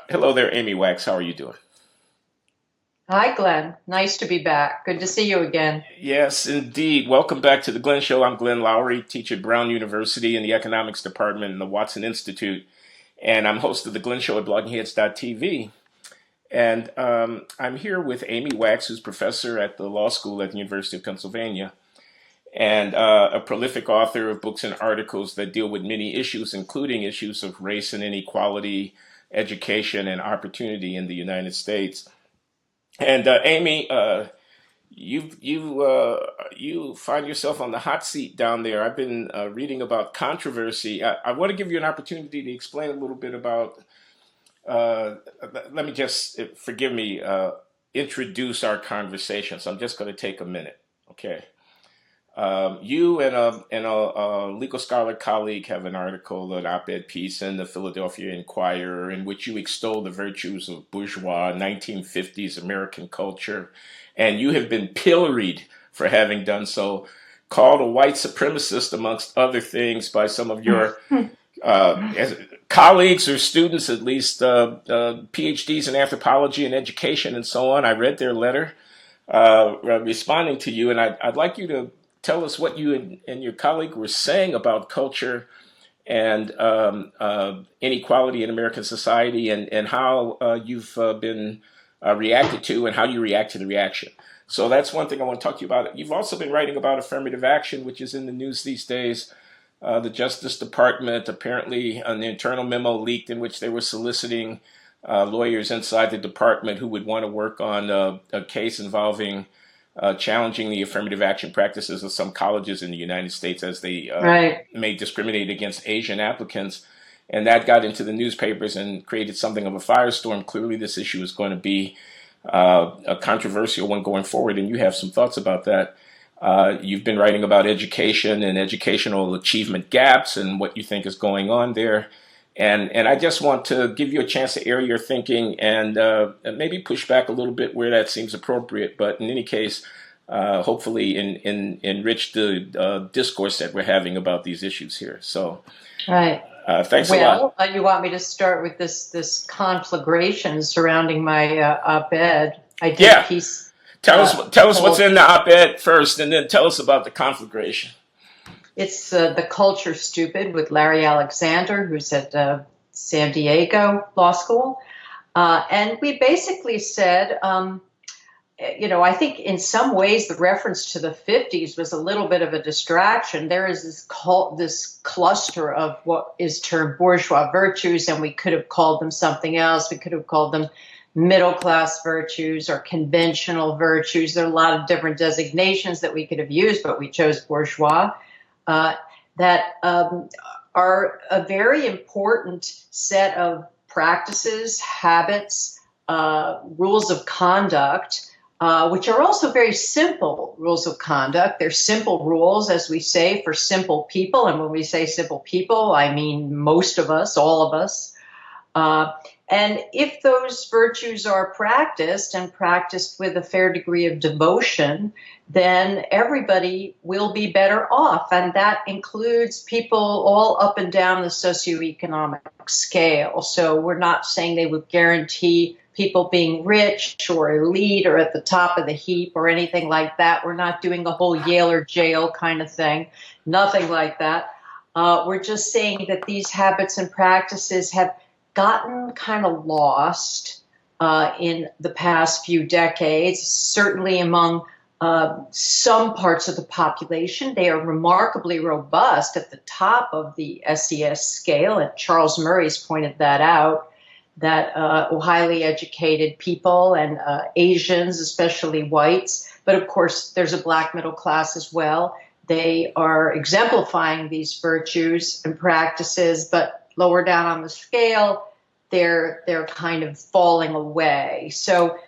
Hello there, Amy Wax. How are you doing? Hi, Glenn. Nice to be back. Good to see you again. Yes, indeed. Welcome back to the Glenn Show. I'm Glenn Loury, teacher at Brown University in the Economics Department in the Watson Institute, and I'm host of the Glenn Show at bloggingheads.tv. And I'm here with Amy Wax, who's professor at the law school at the University of Pennsylvania, and a prolific author of books and articles that deal with many issues, including issues of race and inequality, education, and opportunity in the United States. And Amy, you find yourself on the hot seat down there. I've been reading about controversy. I want to give you an opportunity to explain a little bit about. Uh, Let me just forgive me. Introduce our conversation. So I'm just going to take a minute. Okay. You and a legal scholar colleague have an article, an op-ed piece in the Philadelphia Inquirer, in which you extol the virtues of bourgeois 1950s American culture, and you have been pilloried for having done so, called a white supremacist, amongst other things, by some of your colleagues or students, at least PhDs in anthropology and education and so on. I read their letter responding to you, and I'd like you to tell us what you and your colleague were saying about culture and inequality in American society, and how you've been reacted to, and how you react to the reaction. So that's one thing I want to talk to you about. You've also been writing about affirmative action, which is in the news these days. The Justice Department, apparently an internal memo leaked in which they were soliciting lawyers inside the department who would want to work on a case involving challenging the affirmative action practices of some colleges in the United States, as they Right. may discriminate against Asian applicants. And that got into the newspapers and created something of a firestorm. Clearly, this issue is going to be a controversial one going forward, and you have some thoughts about that. You've been writing about education and educational achievement gaps and what you think is going on there. And I just want to give you a chance to air your thinking and maybe push back a little bit where that seems appropriate. But in any case, hopefully enrich the discourse that we're having about these issues here. So Right. thanks a lot. Well, you want me to start with this conflagration surrounding my op-ed? I did a Yeah, piece tell us what's called in the op-ed first, and then tell us about the conflagration. "It's The Culture Stupid" with Larry Alexander, who's at San Diego Law School, and we basically said. I think in some ways the reference to the 50s was a little bit of a distraction. There is this cluster of what is termed bourgeois virtues, and we could have called them something else. We could have called them middle class virtues or conventional virtues. There are a lot of different designations that we could have used, but we chose bourgeois. Uh, that are a very important set of practices, habits, rules of conduct, which are also very simple rules of conduct. They're simple rules, as we say, for simple people. And when we say simple people, I mean most of us, all of us. Uh, and if those virtues are practiced and practiced with a fair degree of devotion, then everybody will be better off. And that includes people all up and down the socioeconomic scale. So we're not saying they would guarantee people being rich or elite or at the top of the heap or anything like that. We're not doing a whole Yale or jail kind of thing. Nothing like that. We're just saying that these habits and practices have gotten kind of lost in the past few decades, certainly among some parts of the population. They are remarkably robust at the top of the SES scale, and Charles Murray's pointed that out, that highly educated people and Asians, especially whites, but of course there's a black middle class as well. They are exemplifying these virtues and practices, but lower down on the scale, they're kind of falling away. So,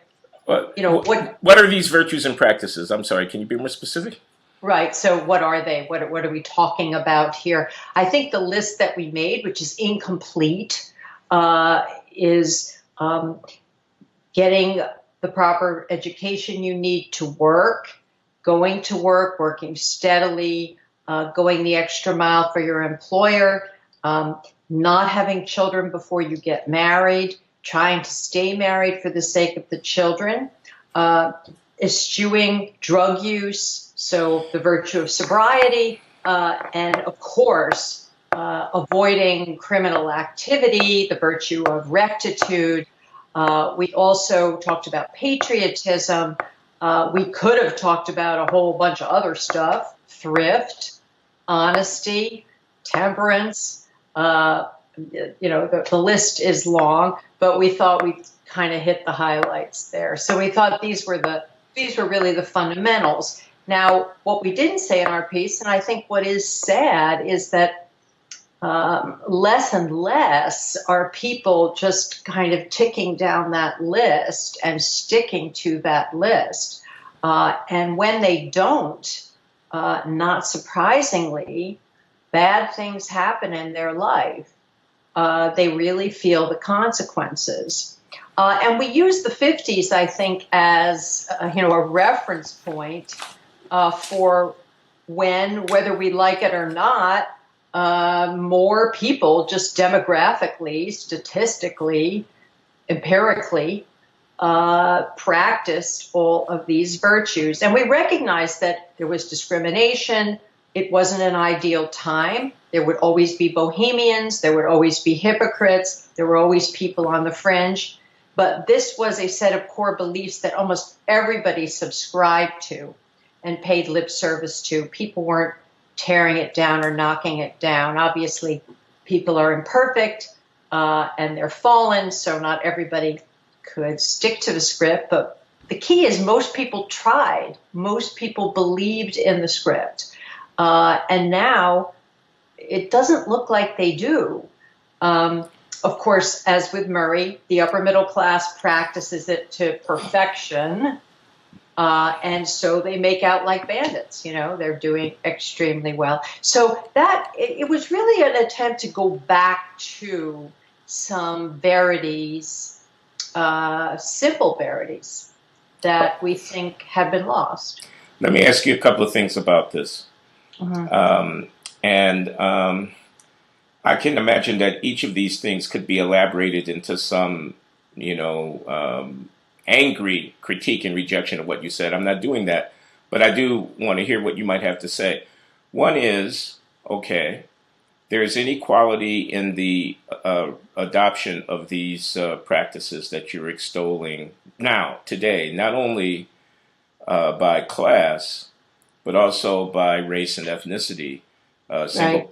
What, you know, what what are these virtues and practices? I'm sorry, can you be more specific? right? So, what are they? What are we talking about here? I think the list that we made, which is incomplete, is getting the proper education you need to work, going to work, working steadily, going the extra mile for your employer, not having children before you get married, trying to stay married for the sake of the children, eschewing drug use, so the virtue of sobriety, and of course, avoiding criminal activity, the virtue of rectitude. We also talked about patriotism. We could have talked about a whole bunch of other stuff: thrift, honesty, temperance. The list is long, but we thought we kind of hit the highlights there. So we thought these were really the fundamentals. Now, what we didn't say in our piece, and I think what is sad, is that less and less are people just kind of ticking down that list and sticking to that list. And when they don't, not surprisingly, bad things happen in their life. They really feel the consequences. And we use the 50s, I think, as a reference point for when, whether we like it or not, more people just demographically, statistically, empirically practiced all of these virtues. And we recognize that there was discrimination. It wasn't an ideal time. There would always be bohemians. There would always be hypocrites. There were always people on the fringe. But this was a set of core beliefs that almost everybody subscribed to and paid lip service to. People weren't tearing it down or knocking it down. Obviously, people are imperfect and they're fallen, so not everybody could stick to the script. But the key is most people tried. Most people believed in the script. And now it doesn't look like they do. Of course, as with Murray, the upper middle class practices it to perfection. And so they make out like bandits, they're doing extremely well. So that it was really an attempt to go back to some verities, simple verities that we think have been lost. Let me ask you a couple of things about this. Mm-hmm. I can imagine that each of these things could be elaborated into some, angry critique and rejection of what you said. I'm not doing that, but I do want to hear what you might have to say. One is, okay, there's inequality in the adoption of these practices that you're extolling now, today, not only by class, but also by race and ethnicity.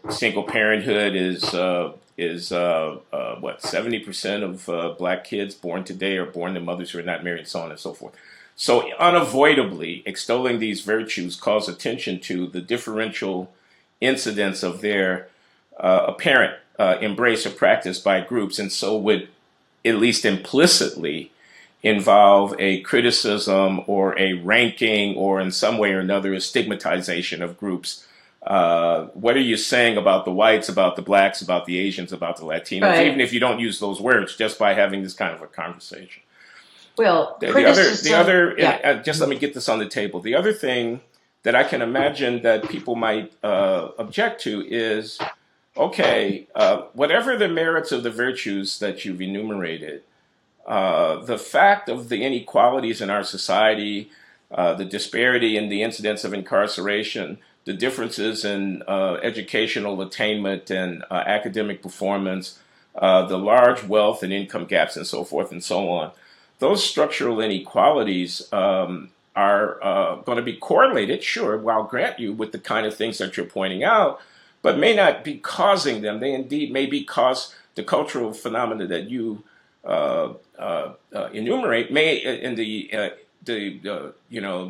Single parenthood is 70% of black kids born today are born to mothers who are not married, so on and so forth. So unavoidably, extolling these virtues calls attention to the differential incidence of their apparent embrace or practice by groups, and so would at least implicitly involve a criticism or a ranking or in some way or another a stigmatization of groups. What are you saying about the whites, about the blacks, about the Asians, about the Latinos, Right. even if you don't use those words, just by having this kind of a conversation? Well, just let me get this on the table. The other thing that I can imagine that people might object to is, okay, whatever the merits of the virtues that you've enumerated, the fact of the inequalities in our society, the disparity in the incidence of incarceration, the differences in educational attainment and academic performance, the large wealth and income gaps, and so forth and so on. Those structural inequalities are going to be correlated, sure, I'll grant you, with the kind of things that you're pointing out, but may not be causing them. They indeed may be cause the cultural phenomena that you enumerate may in the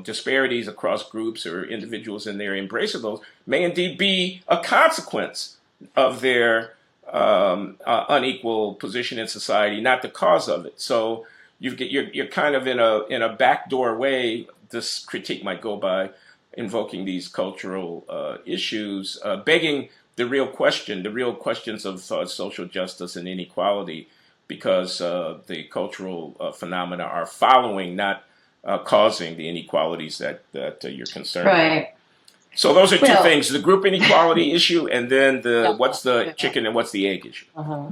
disparities across groups or individuals in their embrace of those may indeed be a consequence of their unequal position in society, not the cause of it. So you're kind of in a backdoor way. This critique might go by invoking these cultural issues, begging the real questions of social justice and inequality, because the cultural phenomena are following, not causing the inequalities that you're concerned Right. with. So those are two things: the group inequality issue, and then what's the chicken and what's the egg issue. Uh-huh.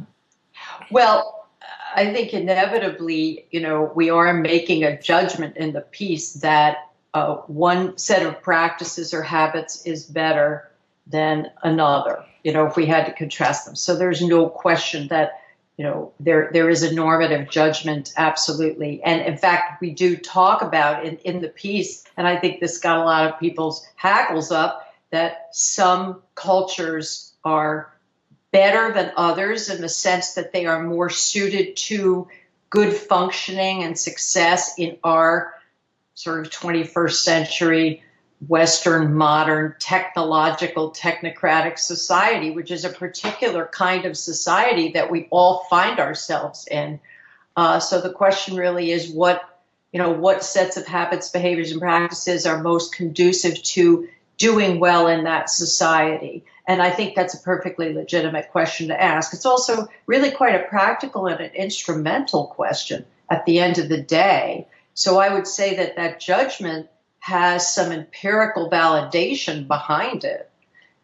Well, I think inevitably, we are making a judgment in the piece that one set of practices or habits is better than another, if we had to contrast them. So there's no question that, there is a normative judgment, absolutely. And in fact, we do talk about in the piece, and I think this got a lot of people's hackles up, that some cultures are better than others in the sense that they are more suited to good functioning and success in our sort of 21st century Western, modern, technological, technocratic society, which is a particular kind of society that we all find ourselves in. So the question really is what sets of habits, behaviors, and practices are most conducive to doing well in that society? And I think that's a perfectly legitimate question to ask. It's also really quite a practical and an instrumental question at the end of the day. So I would say that judgment has some empirical validation behind it,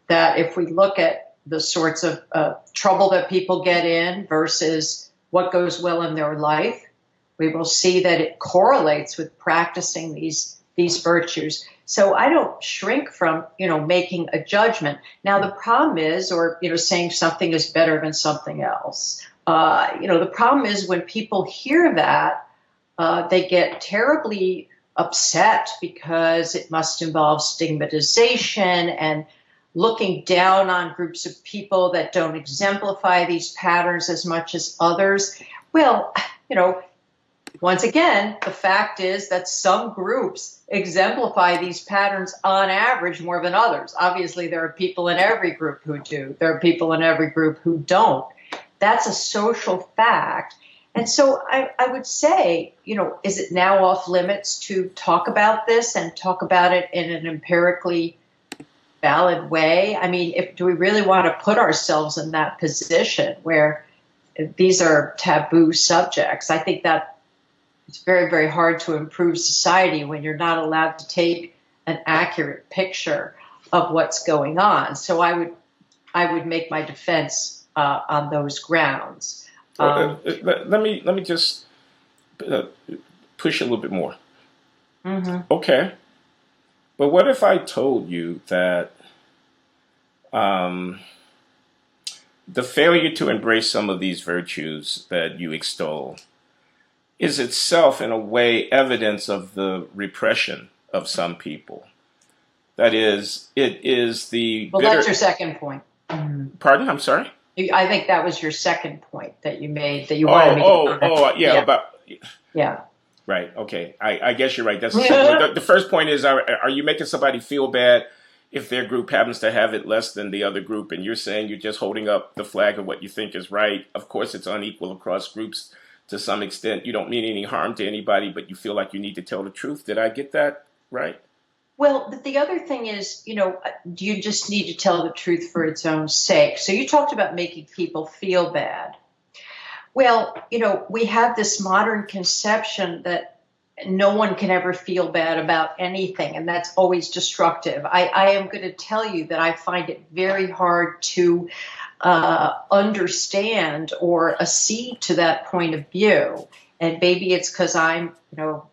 that if we look at the sorts of trouble that people get in versus what goes well in their life, we will see that it correlates with practicing these virtues. So I don't shrink from, making a judgment. Now, the problem is, or, saying something is better than something else. The problem is when people hear that, they get terribly upset because it must involve stigmatization and looking down on groups of people that don't exemplify these patterns as much as others. Well, once again, the fact is that some groups exemplify these patterns on average more than others. Obviously, there are people in every group who do. There are people in every group who don't. That's a social fact. And so I would say, is it now off limits to talk about this and talk about it in an empirically valid way? I mean, do we really want to put ourselves in that position where these are taboo subjects? I think that it's very, very hard to improve society when you're not allowed to take an accurate picture of what's going on. So I would make my defense on those grounds. Let me just push a little bit more. Mm-hmm. Okay, but what if I told you that the failure to embrace some of these virtues that you extol is itself, in a way, evidence of the repression of some people? That is, it is the Well, that's your second point. Pardon? I'm sorry? I think that was your second point that you made, that you wanted me to yeah. Right. Okay. I guess you're right. That's the first point is: are you making somebody feel bad if their group happens to have it less than the other group, and you're saying you're just holding up the flag of what you think is right? Of course, it's unequal across groups to some extent. You don't mean any harm to anybody, but you feel like you need to tell the truth. Did I get that right? Well, but the other thing is, do you just need to tell the truth for its own sake? So you talked about making people feel bad. Well, we have this modern conception that no one can ever feel bad about anything, and that's always destructive. I am going to tell you that I find it very hard to understand or accede to that point of view. And maybe it's because I'm,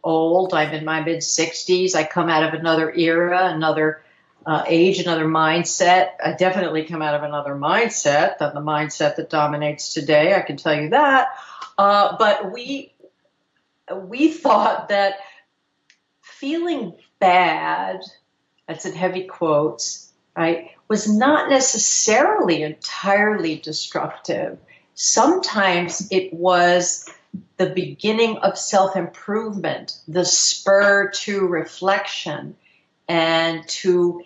old. I'm in my mid-60s. I come out of another era, another age, another mindset. I definitely come out of another mindset than the mindset that dominates today. I can tell you that. But we thought that feeling bad, that's in heavy quotes, right, was not necessarily entirely destructive. Sometimes it was the beginning of self-improvement, the spur to reflection and to,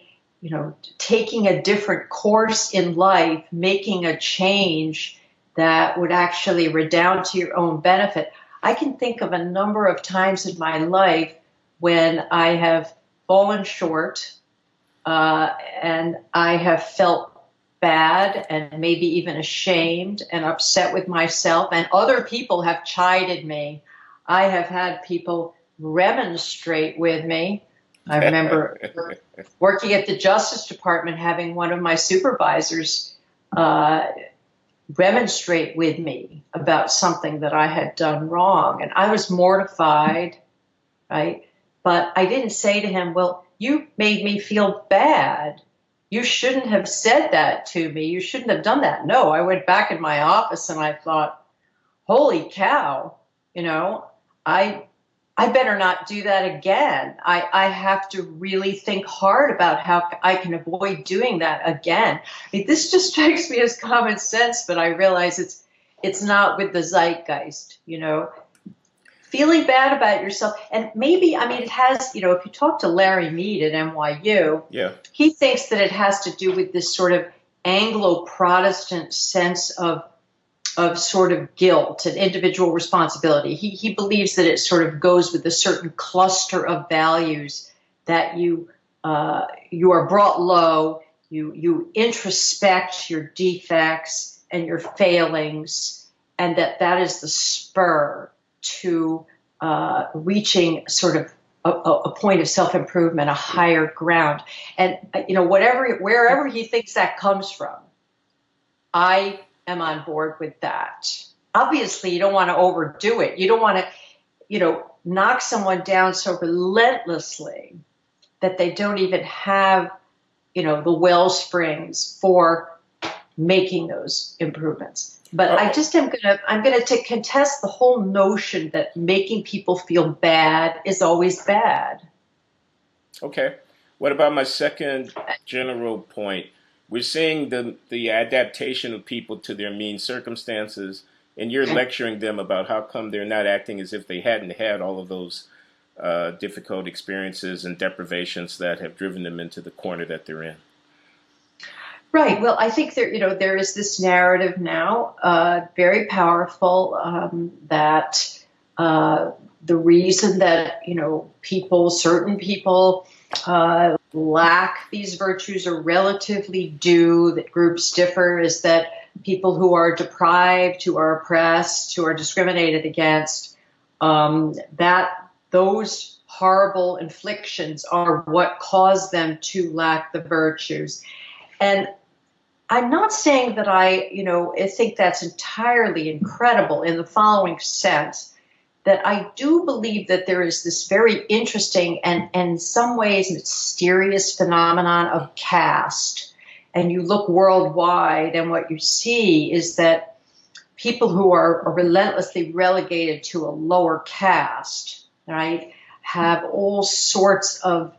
taking a different course in life, making a change that would actually redound to your own benefit. I can think of a number of times in my life when I have fallen short and I have felt bad and maybe even ashamed and upset with myself, and other people have chided me. I have had people remonstrate with me. I remember working at the Justice Department, having one of my supervisors remonstrate with me about something that I had done wrong. And I was mortified, right? But I didn't say to him, well, you made me feel bad. You shouldn't have said that to me. You shouldn't have done that. No, I went back in my office and I thought, holy cow, you know, I better not do that again. I have to really think hard about how I can avoid doing that again. I mean, this just strikes me as common sense, but I realize it's not with the zeitgeist, you know. Feeling bad about yourself, and maybe, I mean, it has, you know, if you talk to Larry Mead at NYU, Yeah. he thinks that it has to do with this sort of Anglo-Protestant sense of sort of guilt and individual responsibility. He believes that it sort of goes with a certain cluster of values that you are brought low, you introspect your defects and your failings, and that is the spur to reaching sort of a point of self-improvement, a higher ground. And you know, wherever he thinks that comes from, I am on board with that. Obviously, you don't want to overdo it. You don't want to, you know, knock someone down so relentlessly that they don't even have, you know, the wellsprings for making those improvements. But I just I'm gonna contest the whole notion that making people feel bad is always bad. Okay. What about my second general point? We're seeing the adaptation of people to their mean circumstances, and you're lecturing them about how come they're not acting as if they hadn't had all of those difficult experiences and deprivations that have driven them into the corner that they're in. Right. Well, I think there is this narrative now, very powerful, that the reason that certain people lack these virtues or relatively do, that groups differ, is that people who are deprived, who are oppressed, who are discriminated against, that those horrible inflictions are what cause them to lack the virtues. And I'm not saying that I think that's entirely incredible in the following sense, that I do believe that there is this very interesting and in some ways mysterious phenomenon of caste. And you look worldwide and what you see is that people who are relentlessly relegated to a lower caste, right, have all sorts of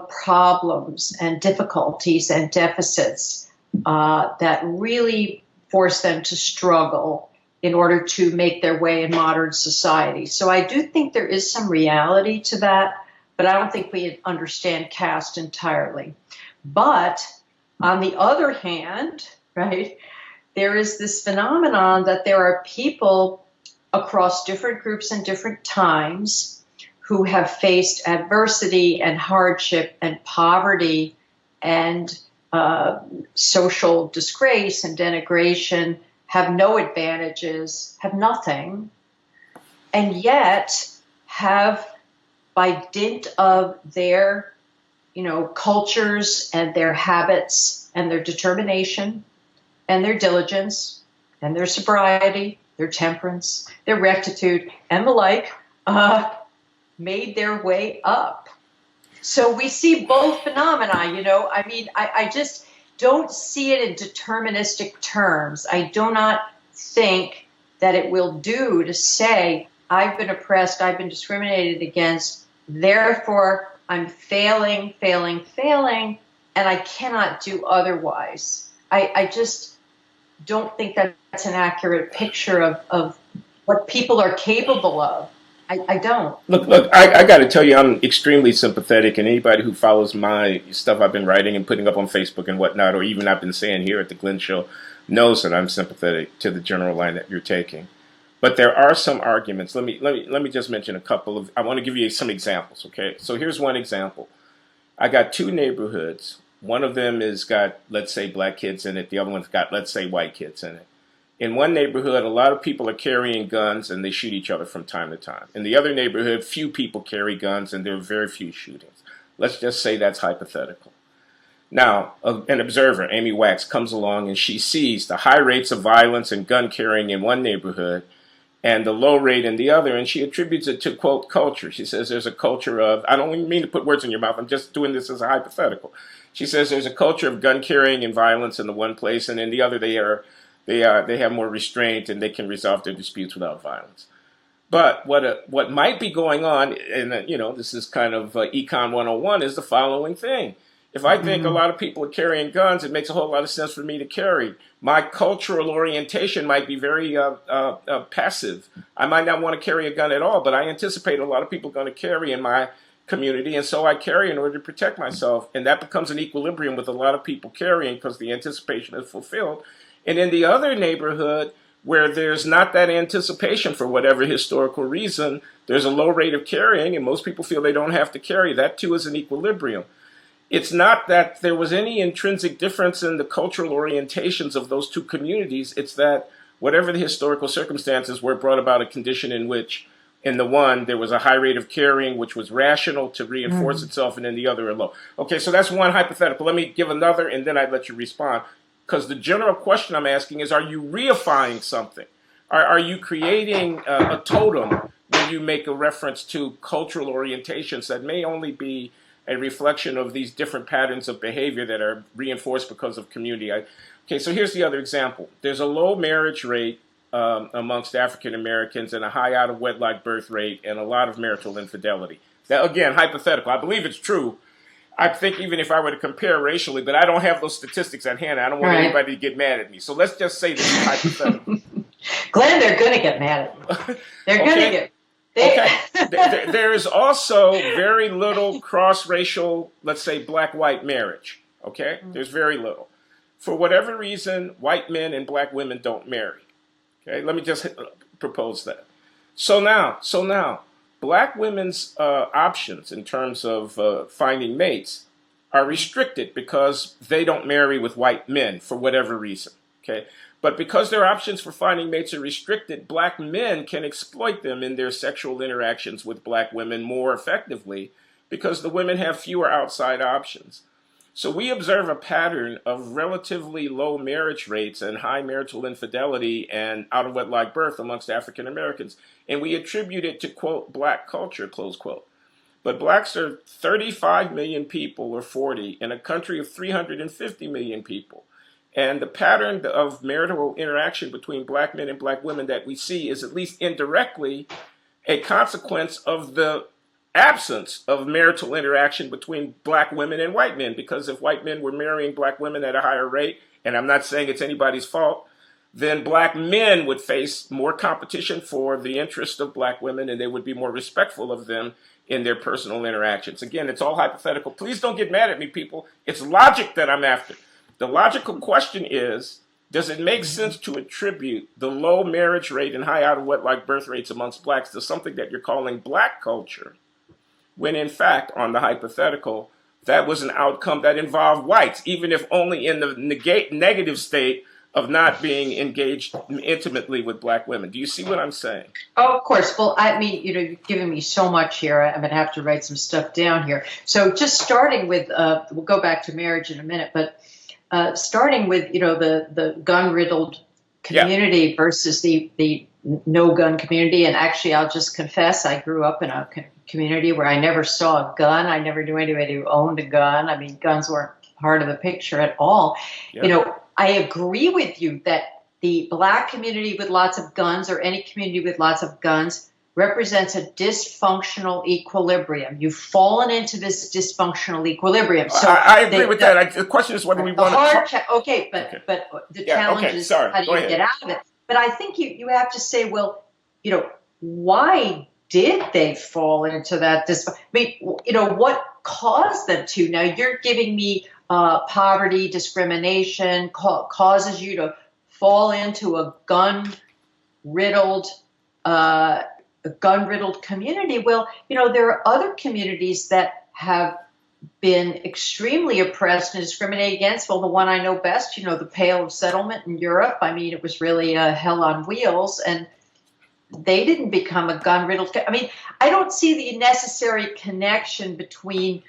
problems and difficulties and deficits that really force them to struggle in order to make their way in modern society. So I do think there is some reality to that, but I don't think we understand caste entirely. But on the other hand, right, there is this phenomenon that there are people across different groups and different times who have faced adversity and hardship and poverty and social disgrace and denigration, have no advantages, have nothing, and yet have, by dint of their, cultures and their habits and their determination and their diligence and their sobriety, their temperance, their rectitude, and the like, made their way up. So we see both phenomena, I just don't see it in deterministic terms. I do not think that it will do to say, I've been oppressed, I've been discriminated against, therefore I'm failing, and I cannot do otherwise. I just don't think that's an accurate picture of what people are capable of. I don't. Look, I got to tell you, I'm extremely sympathetic, and anybody who follows my stuff I've been writing and putting up on Facebook and whatnot, or even I've been saying here at the Glenn Show, knows that I'm sympathetic to the general line that you're taking. But there are some arguments. Let me just mention a couple of. I want to give you some examples. Okay, so here's one example. I got two neighborhoods. One of them has got, let's say, black kids in it. The other one's got, let's say, white kids in it. In one neighborhood, a lot of people are carrying guns and they shoot each other from time to time. In the other neighborhood, few people carry guns and there are very few shootings. Let's just say that's hypothetical. Now, an observer, Amy Wax, comes along and she sees the high rates of violence and gun carrying in one neighborhood and the low rate in the other, and she attributes it to, quote, culture. She says there's a culture of, I don't even mean to put words in your mouth, I'm just doing this as a hypothetical. She says there's a culture of gun carrying and violence in the one place, and in the other they have more restraint and they can resolve their disputes without violence. But what might be going on, and this is kind of Econ 101, is the following thing. If I think a lot of people are carrying guns, it makes a whole lot of sense for me to carry. My cultural orientation might be very passive. I might not want to carry a gun at all, but I anticipate a lot of people are going to carry in my community, and so I carry in order to protect myself. And that becomes an equilibrium with a lot of people carrying because the anticipation is fulfilled. And in the other neighborhood, where there's not that anticipation for whatever historical reason, there's a low rate of carrying, and most people feel they don't have to carry. That too is an equilibrium. It's not that there was any intrinsic difference in the cultural orientations of those two communities. It's that whatever the historical circumstances were, brought about a condition in which, in the one, there was a high rate of carrying, which was rational to reinforce itself, and in the other, a low. Okay, so that's one hypothetical. Let me give another, and then I'd let you respond. Because the general question I'm asking is, are you reifying something? Are you creating a totem when you make a reference to cultural orientations that may only be a reflection of these different patterns of behavior that are reinforced because of community? Okay, so here's the other example. There's a low marriage rate amongst African Americans and a high out-of-wedlock birth rate and a lot of marital infidelity. That, again, hypothetical. I believe it's true. I think even if I were to compare racially, but I don't have those statistics at hand. I don't want anybody to get mad at me. So let's just say this is hypothetical. Glenn, they're going to get mad at me. They're going to get... Okay. There is also very little cross-racial, let's say, black-white marriage. Okay? There's very little. For whatever reason, white men and black women don't marry. Okay? Let me just propose that. So now, black women's options in terms of finding mates are restricted because they don't marry with white men for whatever reason. Okay? But because their options for finding mates are restricted, black men can exploit them in their sexual interactions with black women more effectively because the women have fewer outside options. So we observe a pattern of relatively low marriage rates and high marital infidelity and out-of-wedlock birth amongst African Americans, and we attribute it to, quote, black culture, close quote. But blacks are 35 million people, or 40, in a country of 350 million people. And the pattern of marital interaction between black men and black women that we see is at least indirectly a consequence of the absence of marital interaction between black women and white men. Because if white men were marrying black women at a higher rate, and I'm not saying it's anybody's fault, then black men would face more competition for the interest of black women, and they would be more respectful of them in their personal interactions. Again, it's all hypothetical. Please don't get mad at me, people. It's logic that I'm after. The logical question is, does it make sense to attribute the low marriage rate and high out-of-wedlock birth rates amongst blacks to something that you're calling black culture, when in fact, on the hypothetical, that was an outcome that involved whites, even if only in the negative state of not being engaged intimately with black women? Do you see what I'm saying? Oh, of course. Well, I mean, you've given me so much here. I'm going to have to write some stuff down here. So just starting with, we'll go back to marriage in a minute, but starting with, the gun-riddled community versus the no-gun community. And actually, I'll just confess, I grew up in a community where I never saw a gun. I never knew anybody who owned a gun. I mean, guns weren't part of the picture at all. Yeah. I agree with you that the black community with lots of guns, or any community with lots of guns, represents a dysfunctional equilibrium. You've fallen into this dysfunctional equilibrium. So I agree with that. The question is whether we want to... But the challenge is how do you get out of it? But I think you have to say, well, why did they fall into that? What caused them to? Now, you're giving me poverty, discrimination, causes you to fall into a gun-riddled community. Well, there are other communities that have been extremely oppressed and discriminated against. Well, the one I know best, the Pale of Settlement in Europe. I mean, it was really hell on wheels, and they didn't become a gun-riddled. I mean, I don't see the necessary connection between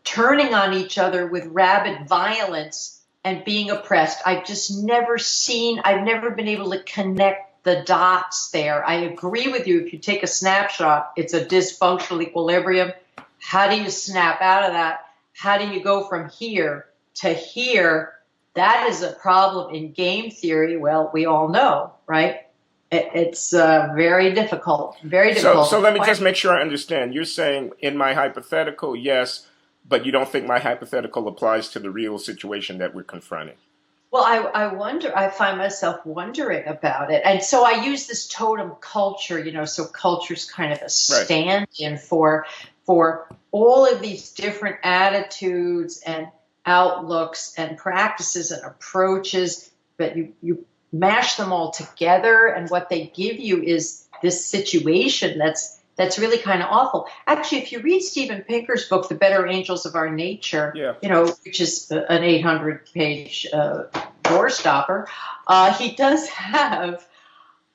turning on each other with rabid violence and being oppressed. I've never been able to connect the dots there. I agree with you. If you take a snapshot, it's a dysfunctional equilibrium. How do you snap out of that? How do you go from here to here? That is a problem in game theory. Well, we all know, right? It's very difficult, very difficult. So let me just make sure I understand. You're saying in my hypothetical, yes, but you don't think my hypothetical applies to the real situation that we're confronting. Well, I find myself wondering about it. And so I use this totem culture, so culture's kind of a stand-in for all of these different attitudes and outlooks and practices and approaches, but you mash them all together, and what they give you is this situation that's really kind of awful. Actually, if you read Steven Pinker's book, The Better Angels of Our Nature, which is an 800-page door stopper, he does have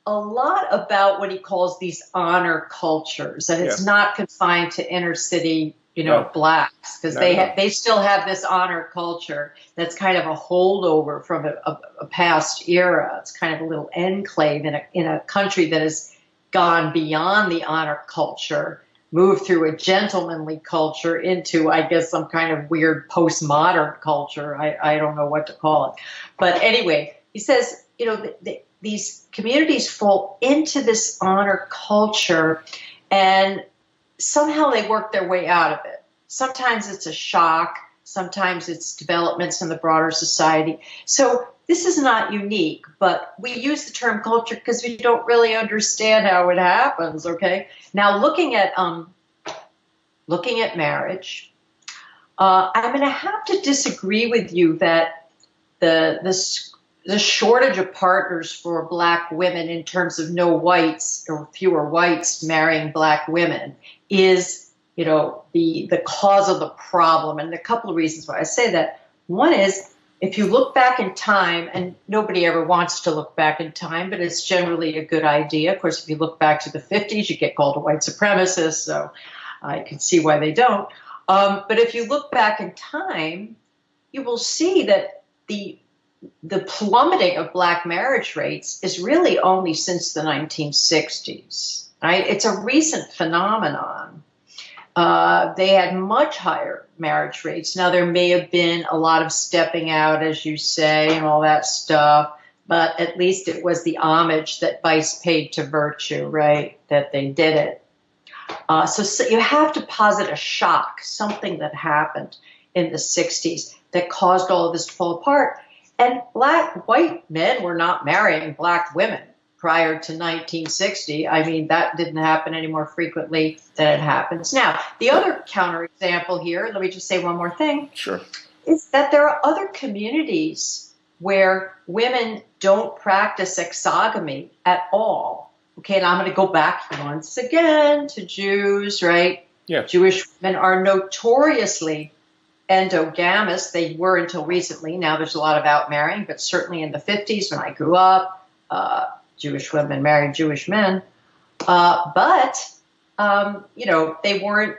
a lot about what he calls these honor cultures, and it's not confined to inner city blacks, because they still have this honor culture that's kind of a holdover from a past era. It's kind of a little enclave in a country that has gone beyond the honor culture, moved through a gentlemanly culture into, I guess, some kind of weird postmodern culture. I don't know what to call it. But anyway, he says, these communities fall into this honor culture, and somehow they work their way out of it. Sometimes it's a shock. Sometimes it's developments in the broader society. So this is not unique, but we use the term culture because we don't really understand how it happens, okay? Now, looking at marriage, I'm going to have to disagree with you that the shortage of partners for black women in terms of no whites or fewer whites marrying black women is, the cause of the problem. And a couple of reasons why I say that. One is, if you look back in time, and nobody ever wants to look back in time, but it's generally a good idea. Of course, if you look back to the 50s, you get called a white supremacist, so I can see why they don't. But if you look back in time, you will see that the plummeting of black marriage rates is really only since the 1960s. Right? It's a recent phenomenon. They had much higher marriage rates. Now, there may have been a lot of stepping out, as you say, and all that stuff, but at least it was the homage that vice paid to virtue, right, that they did it. So you have to posit a shock, something that happened in the 60s that caused all of this to fall apart. And white men were not marrying black women prior to 1960. I mean, that didn't happen any more frequently than it happens now. The other counterexample here, let me just say one more thing, is that there are other communities where women don't practice exogamy at all. Okay, and I'm going to go back once again to Jews, right? Yeah. Jewish women are notoriously endogamous. They were until recently. Now there's a lot of outmarrying, but certainly in the 50s when I grew up, Jewish women married Jewish men. But they weren't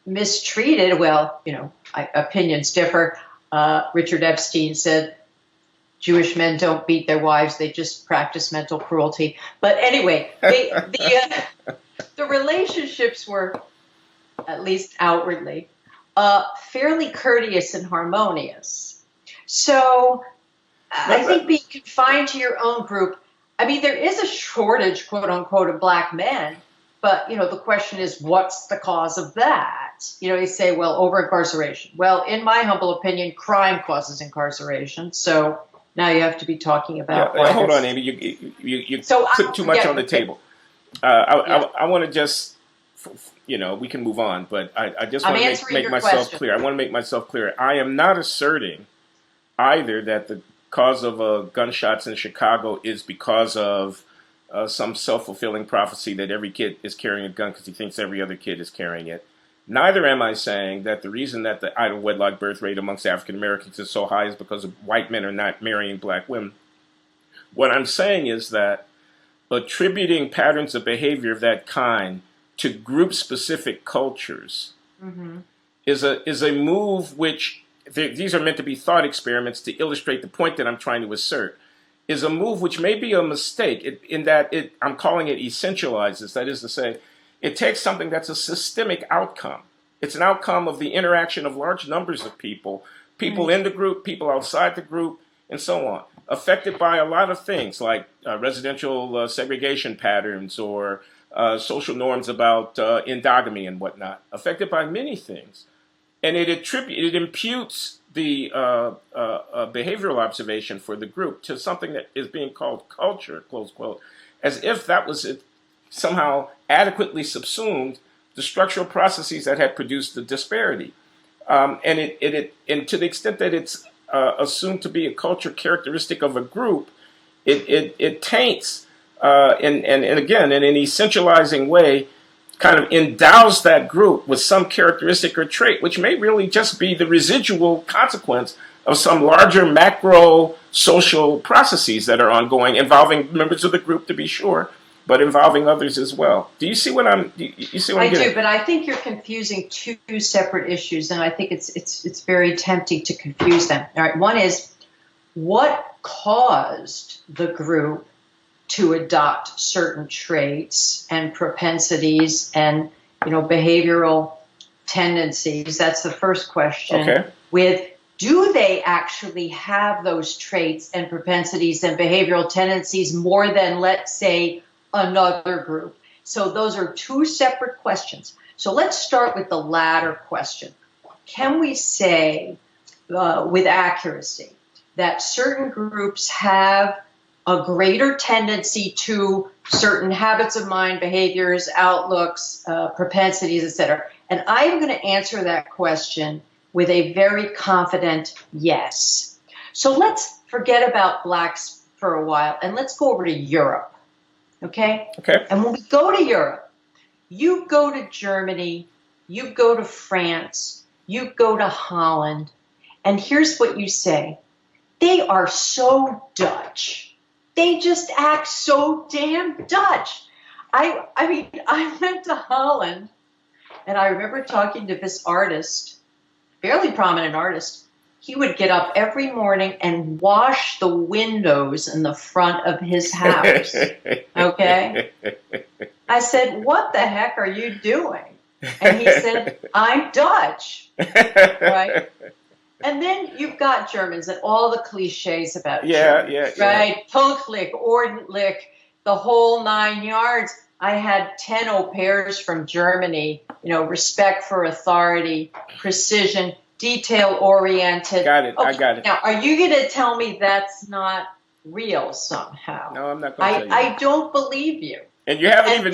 mistreated. Well, opinions differ. Richard Epstein said Jewish men don't beat their wives; they just practice mental cruelty. But anyway, the relationships were, at least outwardly, fairly courteous and harmonious. So I think being confined to your own group, I mean, there is a shortage, quote unquote, of black men, but, the question is, what's the cause of that? You say, well, over-incarceration. Well, in my humble opinion, crime causes incarceration. So now you have to be talking about... hold on, Amy. You put too much on the table. I want to just... we can move on, but I just want to make myself clear. I want to make myself clear. I am not asserting either that the cause of gunshots in Chicago is because of some self-fulfilling prophecy that every kid is carrying a gun because he thinks every other kid is carrying it. Neither am I saying that the reason that the out-of-wedlock birth rate amongst African Americans is so high is because white men are not marrying black women. What I'm saying is that attributing patterns of behavior of that kind to group-specific cultures Mm-hmm. is a move which these are meant to be thought experiments to illustrate the point that I'm trying to assert. Is a move which may be a mistake in that I'm calling it essentializes. That is to say, it takes something that's a systemic outcome. It's an outcome of the interaction of large numbers of people, people in the group, people outside the group, and so on, affected by a lot of things like residential segregation patterns or social norms about endogamy and whatnot, affected by many things. And it imputes the behavioral observation for the group to something that is being called culture, close quote, as if that was somehow adequately subsumed the structural processes that had produced the disparity. And to the extent that it's assumed to be a culture characteristic of a group, it taints, and again, in an essentializing way, kind of endows that group with some characteristic or trait, which may really just be the residual consequence of some larger macro social processes that are ongoing, involving members of the group to be sure, but involving others as well. Do you see what you see what I'm getting? I do, but I think you're confusing two separate issues, and I think it's very tempting to confuse them. All right, one is what caused the group to adopt certain traits and propensities and behavioral tendencies. That's the first question. Okay. With do they actually have those traits and propensities and behavioral tendencies more than, let's say, another group? So those are two separate questions. So let's start with the latter question. Can we say with accuracy that certain groups have a greater tendency to certain habits of mind, behaviors, outlooks, propensities, etc.? And I'm going to answer that question with a very confident yes. So let's forget about blacks for a while and let's go over to Europe. Okay? Okay. And when we go to Europe, you go to Germany, you go to France, you go to Holland, and here's what you say. They are so Dutch. They just act so damn Dutch. I mean, I went to Holland, and I remember talking to this artist, fairly prominent artist. He would get up every morning and wash the windows in the front of his house. Okay? I said, what the heck are you doing? And he said, I'm Dutch. Right? And then you've got Germans and all the cliches about Germans, right? Pünktlich, ordentlich, the whole 9 yards. I had 10 au pairs from Germany, respect for authority, precision, detail-oriented. Got it. Okay, I got it. Now, are you going to tell me that's not real somehow? No, I'm not going to tell you. I don't believe you. And you haven't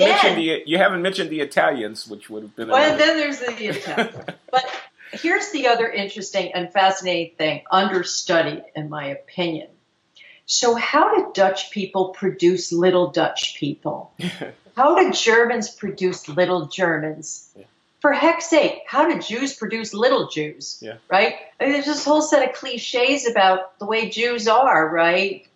mentioned the Italians, which would have been. Well, and then there's the Italians. But here's the other interesting and fascinating thing, understudied in my opinion. So how did Dutch people produce little Dutch people? How did Germans produce little Germans? Yeah. For heck's sake, how did Jews produce little Jews? Yeah. Right? I mean, there's this whole set of cliches about the way Jews are, right?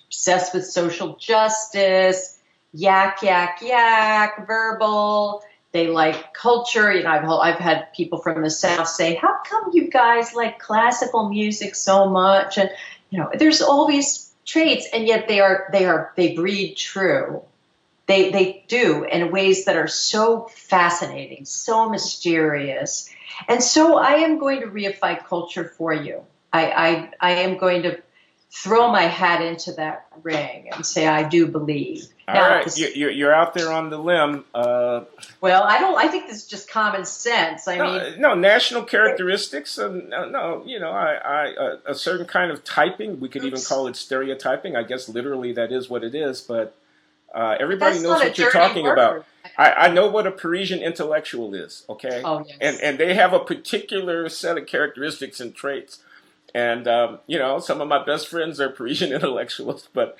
Obsessed with social justice, yak, yak, yak, verbal. They like culture. I've had people from the South say, how come you guys like classical music so much? And, there's all these traits, and yet they breed true. They do in ways that are so fascinating, so mysterious. And so I am going to reify culture for you. I am going to throw my hat into that ring and say I do believe. All right, you're out there on the limb. Well, I think this is just common sense. No, national characteristics. A certain kind of typing. We could even call it stereotyping. I guess literally that is what it is. But everybody knows what you're talking about. I know what a Parisian intellectual is. Okay, oh, yes. and they have a particular set of characteristics and traits. And, some of my best friends are Parisian intellectuals, but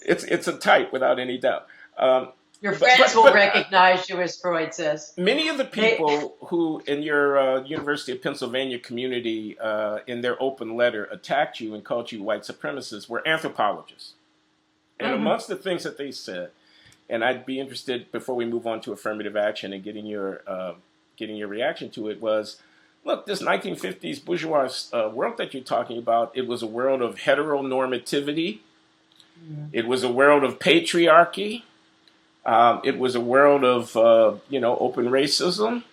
it's a type without any doubt. Your friends will recognize you, as Freud says. Many of the people who, in your University of Pennsylvania community, in their open letter, attacked you and called you white supremacists were anthropologists. And amongst the things that they said, and I'd be interested, before we move on to affirmative action, and getting your getting your reaction to it was, look, this 1950s bourgeois world that you're talking about, it was a world of heteronormativity. It was a world of patriarchy. It was a world of, open racism.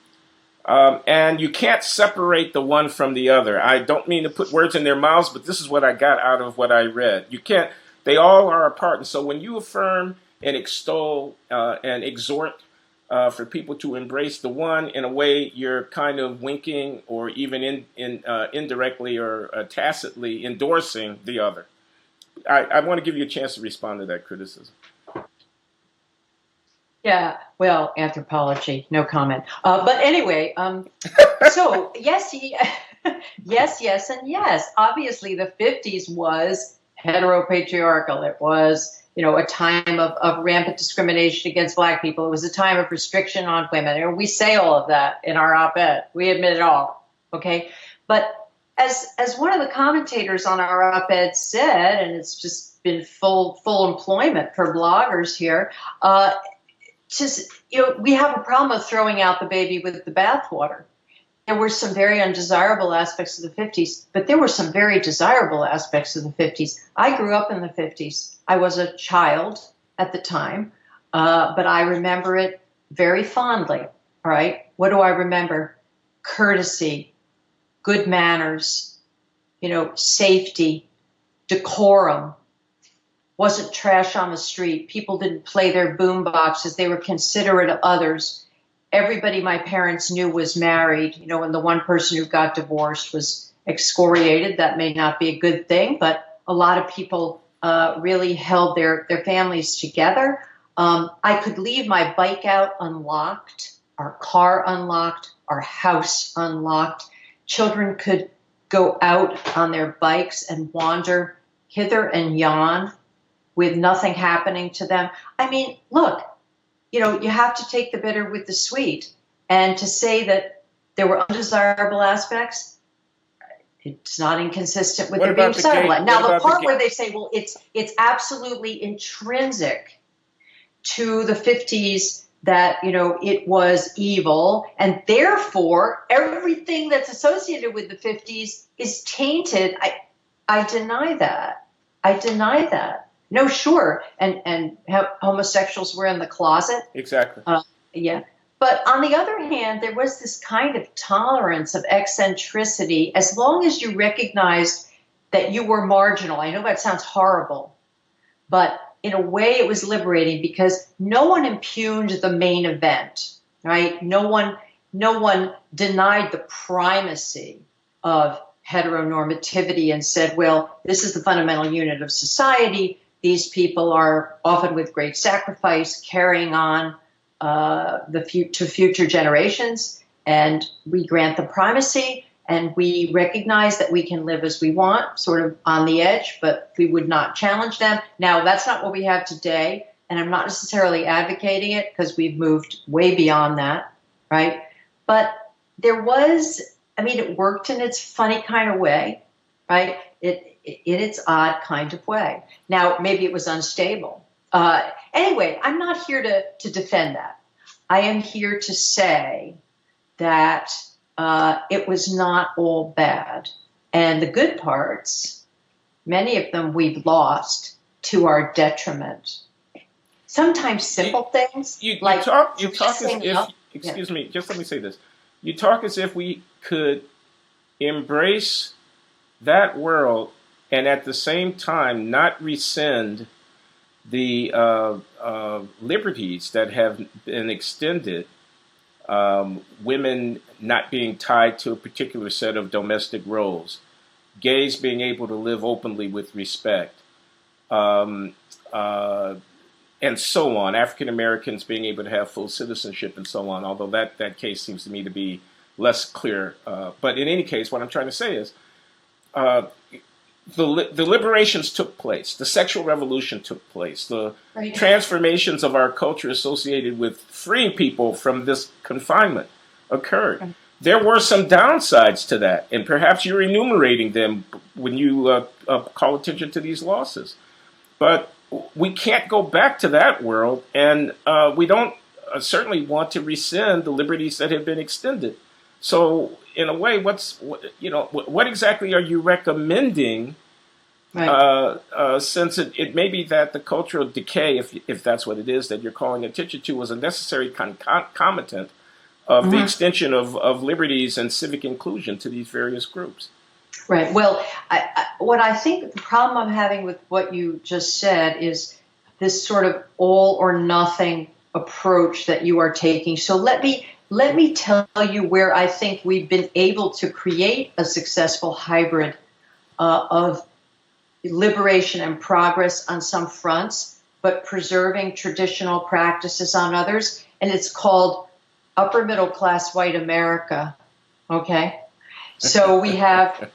And you can't separate the one from the other. I don't mean to put words in their mouths, but this is what I got out of what I read. You can't, they all are apart. And so when you affirm and extol and exhort for people to embrace the one, in a way, you're kind of winking or even indirectly or tacitly endorsing the other. I want to give you a chance to respond to that criticism. Yeah, well, anthropology, no comment. But anyway, so yes, yes, and yes. Obviously, the 50s was heteropatriarchal. It was, a time of rampant discrimination against Black people. It was a time of restriction on women. And we say all of that in our op-ed. We admit it all. Okay, but as one of the commentators on our op-ed said, and it's just been full employment for bloggers here. We have a problem of throwing out the baby with the bathwater. There were some very undesirable aspects of the 50s, but there were some very desirable aspects of the 50s. I grew up in the 50s. I was a child at the time, but I remember it very fondly. All right. What do I remember? Courtesy, good manners, safety, decorum. Wasn't trash on the street. People didn't play their boom boxes. They were considerate of others. Everybody my parents knew was married, and the one person who got divorced was excoriated. That may not be a good thing, but a lot of people really held their families together. I could leave my bike out unlocked, our car unlocked, our house unlocked. Children could go out on their bikes and wander hither and yon with nothing happening to them. I mean, look, you have to take the bitter with the sweet. And to say that there were undesirable aspects, it's not inconsistent with there being desirable. Now, the part where they say, well, it's absolutely intrinsic to the 50s that, it was evil, and therefore everything that's associated with the 50s is tainted. I deny that. I deny that. No, sure. And homosexuals were in the closet. Exactly. Yeah. But on the other hand, there was this kind of tolerance of eccentricity as long as you recognized that you were marginal. I know that sounds horrible, but in a way it was liberating because no one impugned the main event, right? No one denied the primacy of heteronormativity and said, well, this is the fundamental unit of society. These people are often with great sacrifice carrying on to future generations, and we grant them primacy, and we recognize that we can live as we want, sort of on the edge, but we would not challenge them. Now, that's not what we have today, and I'm not necessarily advocating it because we've moved way beyond that, right? But there was, it worked in its funny kind of way, right? In its odd kind of way. Now, maybe it was unstable. Anyway, I'm not here to defend that. I am here to say that it was not all bad. And the good parts, many of them we've lost to our detriment. Sometimes simple things. You talk as if, excuse me, just let me say this. You talk as if we could embrace that world and at the same time not rescind the liberties that have been extended, women not being tied to a particular set of domestic roles, gays being able to live openly with respect, and so on, African Americans being able to have full citizenship and so on, although that case seems to me to be less clear. But in any case, what I'm trying to say is, the liberations took place. The sexual revolution took place. The transformations of our culture associated with freeing people from this confinement occurred. There were some downsides to that, and perhaps you're enumerating them when you call attention to these losses. But we can't go back to that world, and we don't certainly want to rescind the liberties that have been extended. So, in a way, what exactly are you recommending? Right. Since it may be that the cultural decay, if that's what it is that you're calling attention to, was a necessary concomitant of the Mhm. extension of liberties and civic inclusion to these various groups. Right. Well, what I think the problem I'm having with what you just said is this sort of all or nothing approach that you are taking. So let me tell you where I think we've been able to create a successful hybrid of liberation and progress on some fronts, but preserving traditional practices on others. And it's called upper middle class white America. Okay. So we have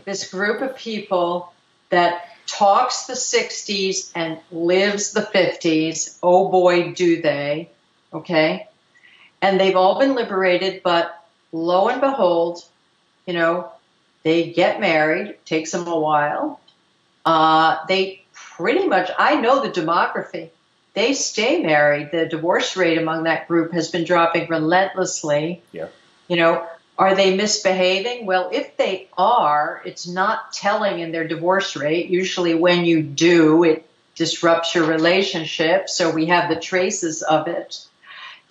this group of people that talks the 60s and lives the 50s. Oh boy, do they. Okay. And they've all been liberated, but lo and behold, you know, they get married. It takes them a while. They pretty much, I know the demography. They stay married. The divorce rate among that group has been dropping relentlessly. Yeah. You know, are they misbehaving? Well, if they are, it's not telling in their divorce rate. Usually when you do, it disrupts your relationship. So we have the traces of it.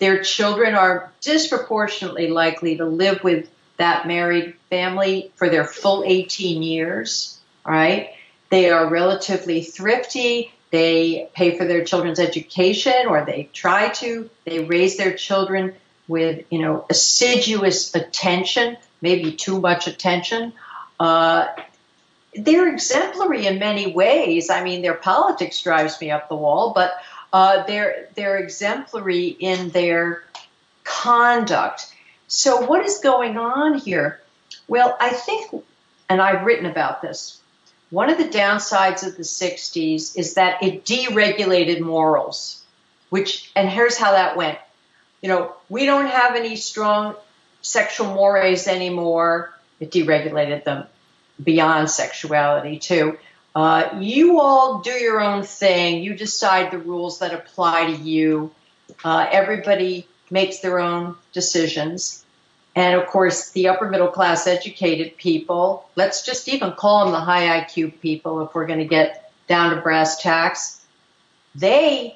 Their children are disproportionately likely to live with that married family for their full 18 years. All right. They are relatively thrifty. They pay for their children's education, or they try to. They raise their children with, assiduous attention, maybe too much attention. They're exemplary in many ways. I mean, their politics drives me up the wall, but they're exemplary in their conduct. So what is going on here? Well, I think, and I've written about this, one of the downsides of the 60s is that it deregulated morals, and here's how that went. We don't have any strong sexual mores anymore. It deregulated them beyond sexuality, too. You all do your own thing. You decide the rules that apply to you. Everybody makes their own decisions. And, of course, the upper middle class educated people, let's just even call them the high IQ people if we're going to get down to brass tacks, the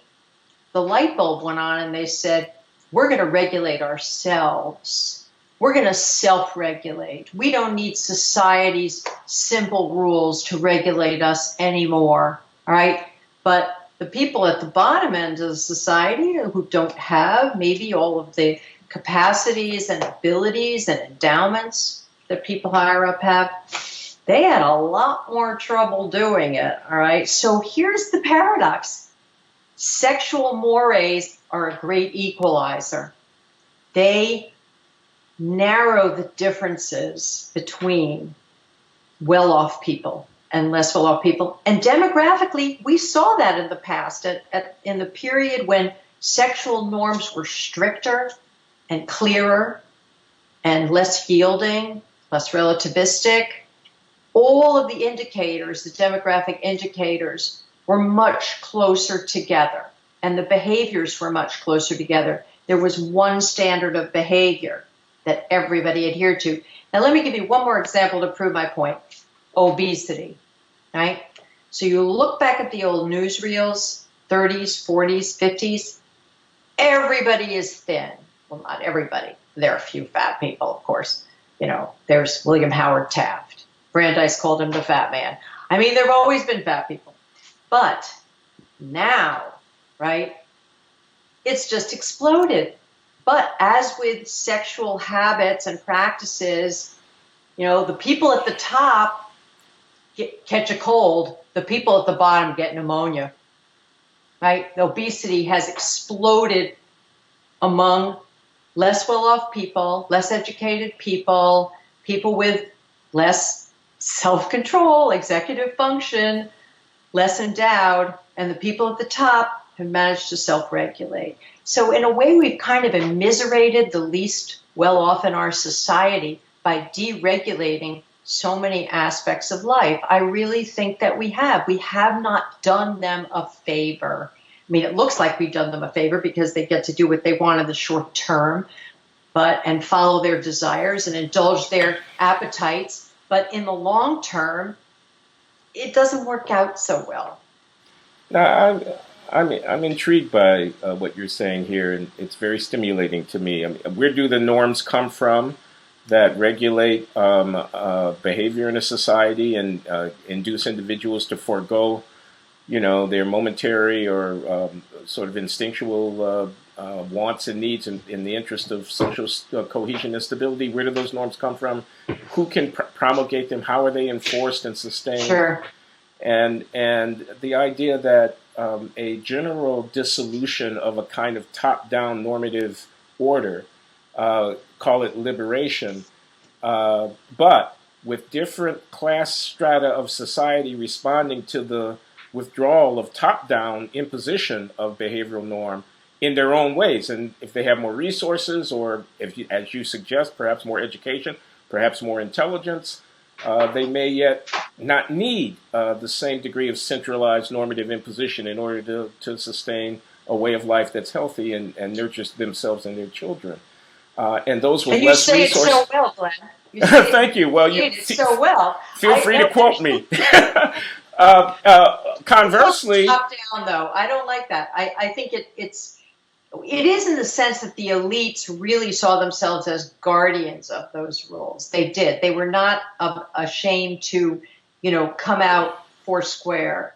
light bulb went on and they said, we're going to regulate ourselves. We're going to self-regulate. We don't need society's simple rules to regulate us anymore, all right? But the people at the bottom end of society who don't have maybe all of the capacities and abilities and endowments that people higher up have, they had a lot more trouble doing it, all right? So here's the paradox. Sexual mores are a great equalizer. They narrow the differences between well-off people and less well-off people. And demographically, we saw that in the past, in the period when sexual norms were stricter and clearer and less yielding, less relativistic. All of the indicators, the demographic indicators, were much closer together, and the behaviors were much closer together. There was one standard of behavior that everybody adhered to. Now, let me give you one more example to prove my point. Obesity, right? So you look back at the old newsreels, 30s, 40s, 50s, everybody is thin. Well, not everybody. There are a few fat people, of course. There's William Howard Taft. Brandeis called him the fat man. I mean, there have always been fat people. But now, right, it's just exploded. But as with sexual habits and practices, the people at the top catch a cold. The people at the bottom get pneumonia, right? The obesity has exploded among less well-off people, less educated people, people with less self-control, executive function, less endowed, and the people at the top have managed to self-regulate. So in a way, we've kind of immiserated the least well-off in our society by deregulating so many aspects of life. I really think that we have. We have not done them a favor. I mean, it looks like we've done them a favor because they get to do what they want in the short term, and follow their desires and indulge their appetites. But in the long term, it doesn't work out so well. Now, I'm intrigued by what you're saying here, and it's very stimulating to me. I mean, where do the norms come from that regulate behavior in a society and induce individuals to forego, their momentary or sort of instinctual wants and needs in the interest of social cohesion and stability? Where do those norms come from? Who can promulgate them? How are they enforced and sustained? Sure. And the idea that a general dissolution of a kind of top-down normative order, call it liberation, but with different class strata of society responding to the withdrawal of top-down imposition of behavioral norm in their own ways. And if they have more resources, or if you, as you suggest, perhaps more education, perhaps more intelligence, they may yet not need the same degree of centralized normative imposition in order to sustain a way of life that's healthy and nurtures themselves and their children. And those with less resources. You say it so well, Glenn. Thank you. Well, you did so well. Feel free to quote me. Conversely, top down though, I don't like that. I think it is in the sense that the elites really saw themselves as guardians of those rules. They did. They were not ashamed to, come out foursquare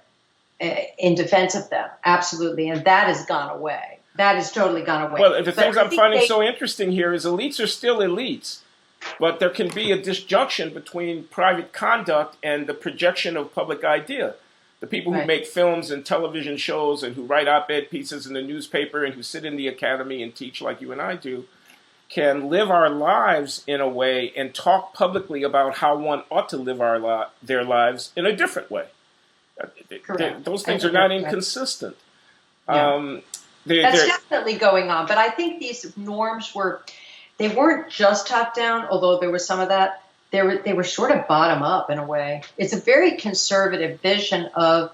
in defense of them. Absolutely, and that has gone away. That has totally gone away. Well, the things I'm finding so interesting here is elites are still elites, but there can be a disjunction between private conduct and the projection of public idea. The people who make films and television shows and who write op-ed pieces in the newspaper and who sit in the academy and teach like you and I do can live our lives in a way and talk publicly about how one ought to live their lives in a different way. Those things are not inconsistent. Yeah. That's definitely going on. But I think these norms they weren't just top-down, although there was some of that. They were sort of bottom-up in a way. It's a very conservative vision of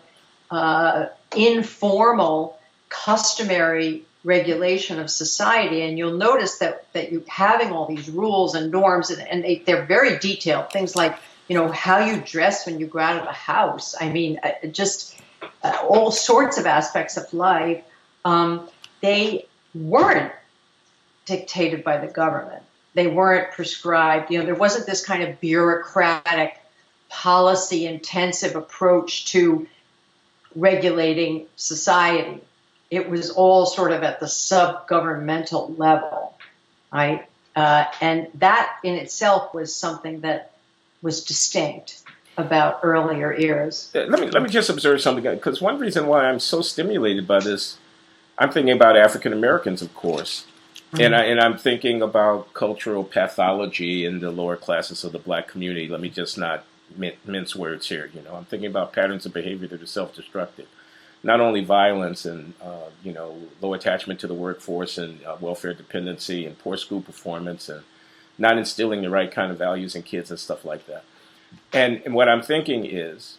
informal, customary regulation of society. And you'll notice that you having all these rules and norms, and they're very detailed. Things like, how you dress when you go out of the house. I mean, just all sorts of aspects of life. They weren't dictated by the government. They weren't prescribed. There wasn't this kind of bureaucratic, policy-intensive approach to regulating society. It was all sort of at the sub-governmental level, right? And that in itself was something that was distinct about earlier eras. Let me just observe something, because one reason why I'm so stimulated by this, I'm thinking about African Americans, of course. And I'm thinking about cultural pathology in the lower classes of the black community. Let me just not mince words here. I'm thinking about patterns of behavior that are self-destructive. Not only violence and, low attachment to the workforce and welfare dependency and poor school performance and not instilling the right kind of values in kids and stuff like that. And what I'm thinking is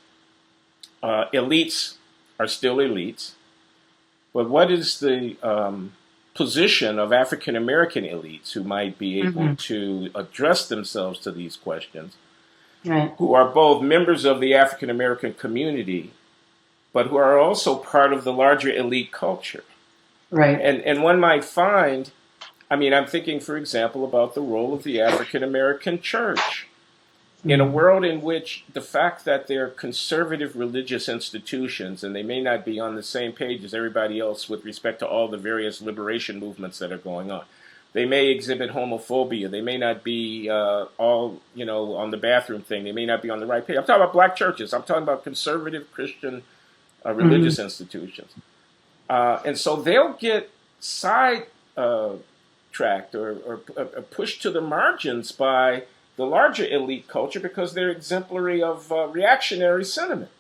elites are still elites. But what is the position of African American elites who might be able to address themselves to these questions, who are both members of the African American community, but who are also part of the larger elite culture? Right. And one might find, I'm thinking, for example, about the role of the African American church. In a world in which the fact that they're conservative religious institutions and they may not be on the same page as everybody else with respect to all the various liberation movements that are going on. They may exhibit homophobia. They may not be all, on the bathroom thing. They may not be on the right page. I'm talking about black churches. I'm talking about conservative Christian religious institutions. And so they'll get sidetracked or pushed to the margins by the larger elite culture because they're exemplary of reactionary sentiment,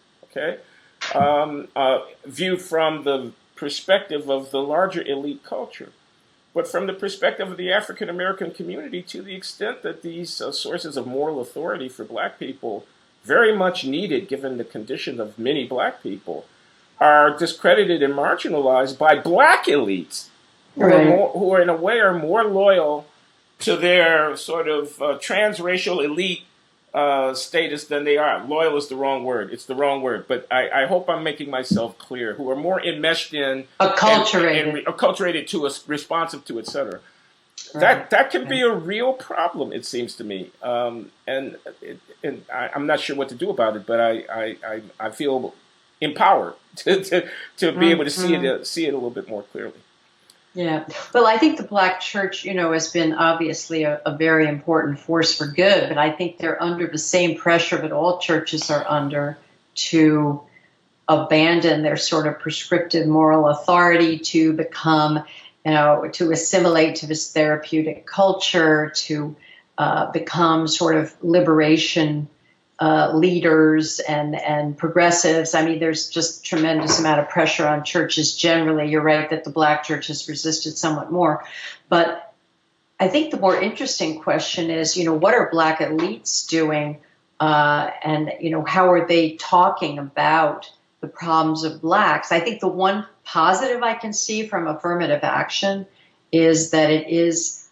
viewed from the perspective of the larger elite culture. But from the perspective of the African American community, to the extent that these sources of moral authority for black people very much needed, given the condition of many black people, are discredited and marginalized by black elites Right. who are in a way are more loyal to their sort of transracial elite status than they are. Loyal is the wrong word. It's the wrong word. But I hope I'm making myself clear. Who are more enmeshed in Acculturated. and acculturated to us, responsive to, etc. Right. That can be Right. a real problem, it seems to me. I'm not sure what to do about it, but I feel empowered to be able to see it a little bit more clearly. Yeah. Well, I think the Black church, has been obviously a very important force for good, but I think they're under the same pressure that all churches are under to abandon their sort of prescriptive moral authority, to become, to assimilate to this therapeutic culture, to become sort of liberation leaders and progressives. I mean, there's just tremendous amount of pressure on churches generally. You're right that the Black church has resisted somewhat more. But I think the more interesting question is, what are Black elites doing? And how are they talking about the problems of Blacks? I think the one positive I can see from affirmative action is that it is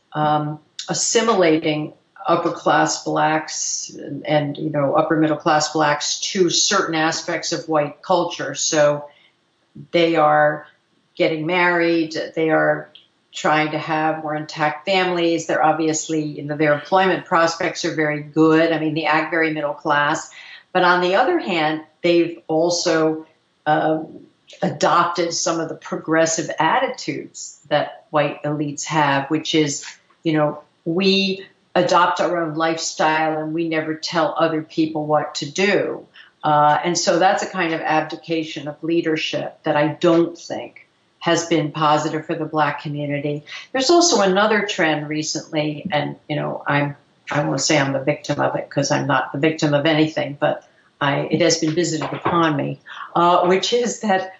assimilating upper class Blacks and upper middle class Blacks to certain aspects of white culture. So they are getting married, they are trying to have more intact families. They're obviously, their employment prospects are very good. I mean, the very middle class. But on the other hand, they've also adopted some of the progressive attitudes that white elites have, which is, we adopt our own lifestyle and we never tell other people what to do. And so that's a kind of abdication of leadership that I don't think has been positive for the Black community. There's also another trend recently, and I won't say I'm the victim of it because I'm not the victim of anything, but it has been visited upon me, which is that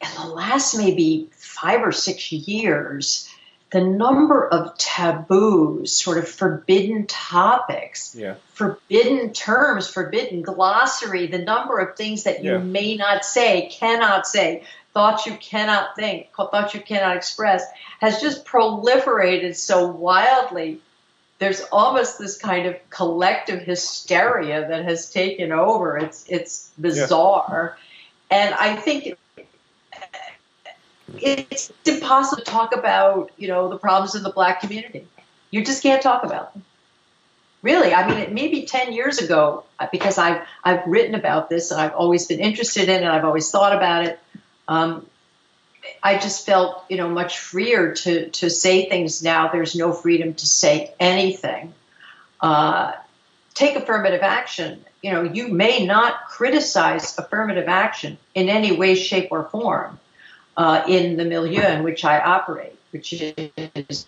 in the last maybe 5 or 6 years, the number of taboos, sort of forbidden topics, forbidden terms, forbidden glossary, the number of things that you may not say, cannot say, thoughts you cannot think, thoughts you cannot express, has just proliferated so wildly. There's almost this kind of collective hysteria that has taken over. It's bizarre. And I think it's impossible to talk about, the problems in the Black community. You just can't talk about them. Really, I mean, it may be 10 years ago, because I've written about this and I've always been interested in it. I've always thought about it. I just felt, much freer to say things now. There's no freedom to say anything. Take affirmative action. You may not criticize affirmative action in any way, shape, or form in the milieu in which I operate, which is,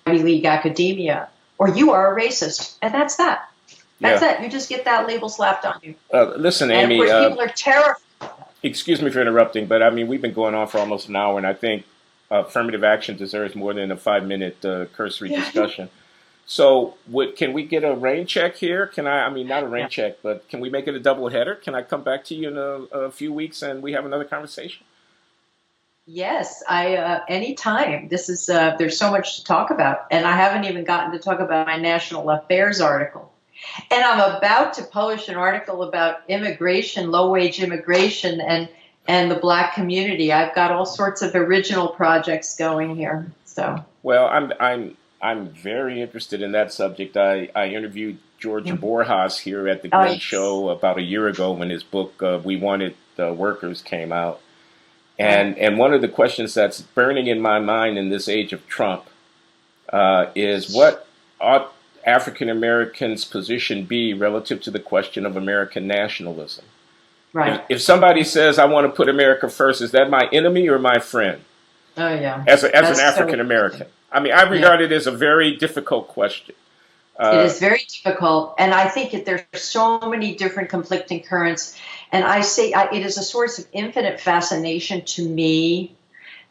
Ivy League academia, or you are a racist, and that's that. That's it. You just get that label slapped on you. Listen, and Amy. Of course, people are terrified. Excuse me for interrupting, but I mean, we've been going on for almost an hour, and I think affirmative action deserves more than a 5-minute cursory discussion. So, can we get a rain check here? I mean, not a rain check, but can we make it a double header? Can I come back to you in a few weeks and we have another conversation? Yes, anytime. This is there's so much to talk about, and I haven't even gotten to talk about my national affairs article. And I'm about to publish an article about immigration, low-wage immigration, and the Black community. I've got all sorts of original projects going here. So, well, I'm very interested in that subject. I interviewed Georgia Borjas here at the Glenn Show about a year ago when his book "We Wanted Workers" came out, and one of the questions that's burning in my mind in this age of Trump is what ought African Americans' position be relative to the question of American nationalism? Right. If somebody says, I want to put America first, is that my enemy or my friend? Oh, yeah. As an African American. I mean, I regard it as a very difficult question. It is very difficult. And I think there's so many different conflicting currents. And I say it is a source of infinite fascination to me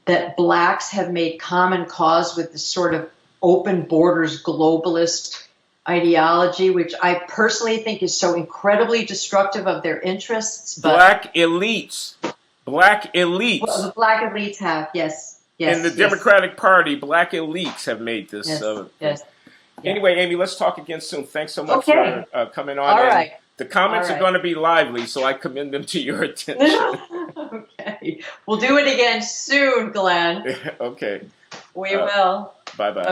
that Blacks have made common cause with this sort of open borders globalist ideology, which I personally think is so incredibly destructive of their interests. But Black elites. Black well, elites. the black elites have, yes, yes, In the yes, Democratic Party, black elites have made this. yes, yes. Yeah. Anyway, Amy, let's talk again soon. Thanks so much Okay. for coming on. All And right. the comments All are right. going to be lively, so I commend them to your attention. Okay. We'll do it again soon, Glenn. Okay. We will. Bye-bye. Bye-bye.